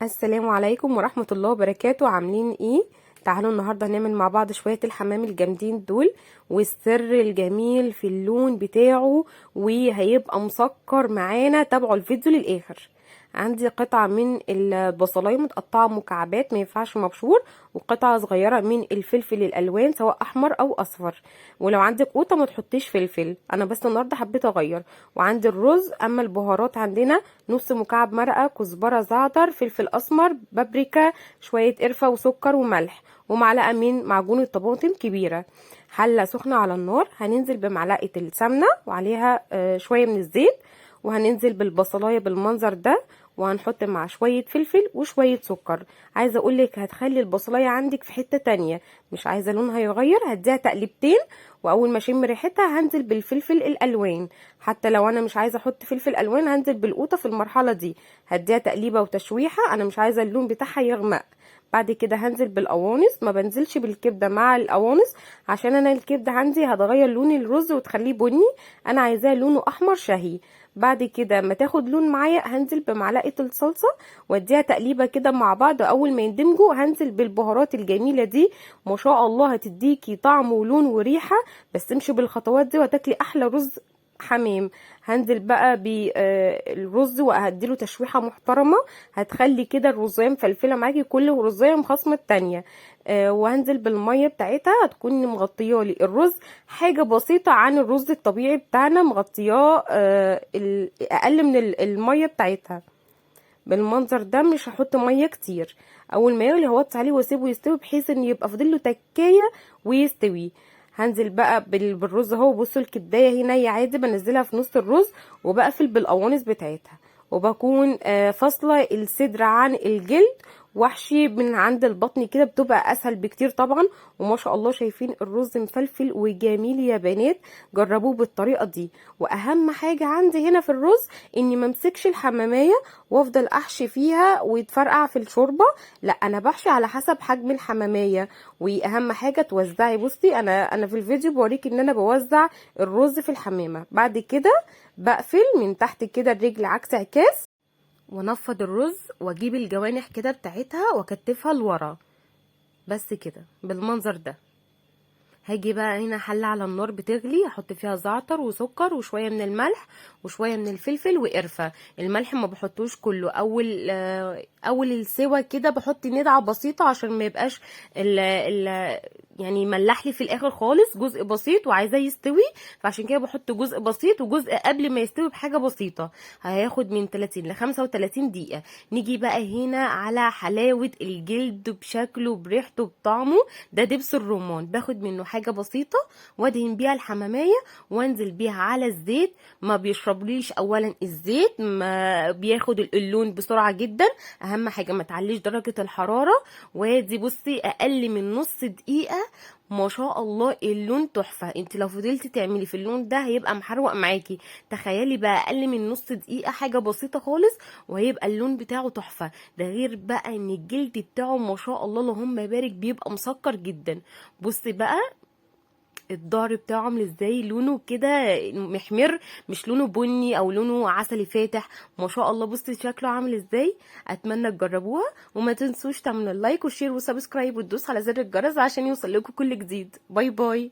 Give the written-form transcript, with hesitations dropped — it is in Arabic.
السلام عليكم ورحمة الله وبركاته. عاملين ايه؟ تعالوا النهاردة هنعمل مع بعض شوية الحمام الجامدين دول، والسر الجميل في اللون بتاعه وهيبقى مسكر معانا. تابعوا الفيديو للآخر. عندي قطعة من البصلاية متقطعة مكعبات، ما ينفعش مبشور، وقطعة صغيرة من الفلفل الألوان سواء أحمر أو أصفر. ولو عندك قوطة ما تحطيش فلفل، أنا بس النهاردة حبيت أغير. وعندي الرز. أما البهارات عندنا نص مكعب مرقة، كزبرة، زعتر، فلفل أسمر، بابريكا، شوية قرفة وسكر وملح، ومعلقة من معجون الطماطم كبيرة. حلة سخنة على النار، هننزل بمعلقة السمنة وعليها شوية من الزيت، وهننزل بالبصلايه بالمنظر ده، وهنحط مع شويه فلفل وشويه سكر. عايزه اقولك هتخلي البصلايه عندك في حته تانية. مش عايزه لونها يغير، هديها تقليبتين، واول ما اشم ريحتها هنزل بالفلفل الالوان. حتى لو انا مش عايزه احط فلفل الوان هنزل بالقوطه في المرحله دي. هديها تقليبه وتشويحه، انا مش عايزه اللون بتاعها يغمق. بعد كده هنزل بالقوانص، ما بنزلش بالكبده مع القوانص عشان انا الكبده عندي هتغير لون الرز وتخليه بني، انا عايزاه لونه احمر شهي. بعد كده ما تاخد لون معايا هنزل بمعلقه الصلصه واديها تقليبه كده مع بعض. اول ما يندمجوا هنزل بالبهارات الجميله دي، ما شاء الله هتديكي طعم ولون وريحه. بس امشي بالخطوات دي وهتاكلي احلى رز حمام. هنزل بقى بالرز وهديله تشويحه محترمه، هتخلي كده الرزايه مفلفله معاكي، كل رزايه مخصمه التانيه. وهنزل بالميه بتاعتها، هتكوني مغطيالي الرز حاجه بسيطه عن الرز الطبيعي بتاعنا، مغطياه اقل من الميه بتاعتها بالمنظر ده. مش هحط ميه كتير. اول ما يغلي هوطي عليه واسيبه يستوي بحيث ان يبقى فاضله تكايه ويستوي. هنزل بقى بالرز اهو. بصوا الكبايه هي نيه عادي، بنزلها في نص الرز وبقفل بالقوانص بتاعتها، وبكون فاصله الصدر عن الجلد، واحشي من عند البطن كده، بتبقى اسهل بكتير طبعا. وما شاء الله شايفين الرز مفلفل وجميل يا بنات، جربوه بالطريقه دي. واهم حاجه عندي هنا في الرز اني ممسكش الحماميه وافضل احشي فيها ويتفرقع في الشوربه، لا انا بحشي على حسب حجم الحماميه. واهم حاجه توزعي. بصي انا في الفيديو بوريك ان انا بوزع الرز في الحمامه. بعد كده بقفل من تحت كده الرجل عكس عكاس، وانفض الرز واجيب الجوانح كده بتاعتها واكتفها لورا. بس كده بالمنظر ده. هاجي بقى هنا حله على النار بتغلي، احط فيها زعتر وسكر وشويه من الملح وشويه من الفلفل وقرفه. الملح ما بحطوش كله، اول السوا كده بحط ندعه بسيطه عشان ما يبقاش ال يعني ملح لي في الاخر خالص، جزء بسيط وعايزاه يستوي، فعشان كده بحط جزء بسيط وجزء قبل ما يستوي بحاجه بسيطه. هياخد من 30 ل 35 دقيقه. نيجي بقى هنا على حلاوه الجلد بشكله بريحته بطعمه. ده دبس الرمان، باخد منه حاجه بسيطه وادهن بيها الحماميه وانزل بيها على الزيت. ما بيشربليش اولا الزيت، ما بياخد اللون بسرعه جدا. اهم حاجه ما تعليش درجه الحراره. وادي بصي اقل من نص دقيقه، ما شاء الله اللون تحفه. انت لو فضلتي تعملي في اللون ده هيبقى محروق معاكي. تخيلي بقى اقل من نص دقيقه، حاجه بسيطه خالص، وهيبقى اللون بتاعه تحفه. ده غير بقى ان الجلد بتاعه ما شاء الله اللهم بارك بيبقى مسكر جدا. بصي بقى الظهر بتاعه عامل ازاي، لونه كده محمر، مش لونه بني او لونه عسلي فاتح. ما شاء الله بصي شكله عامل ازاي. اتمنى تجربوها، وما تنسوش تعملوا اللايك والشير والسبسكرايب وتدوس على زر الجرس عشان يوصل لكم كل جديد. باي باي.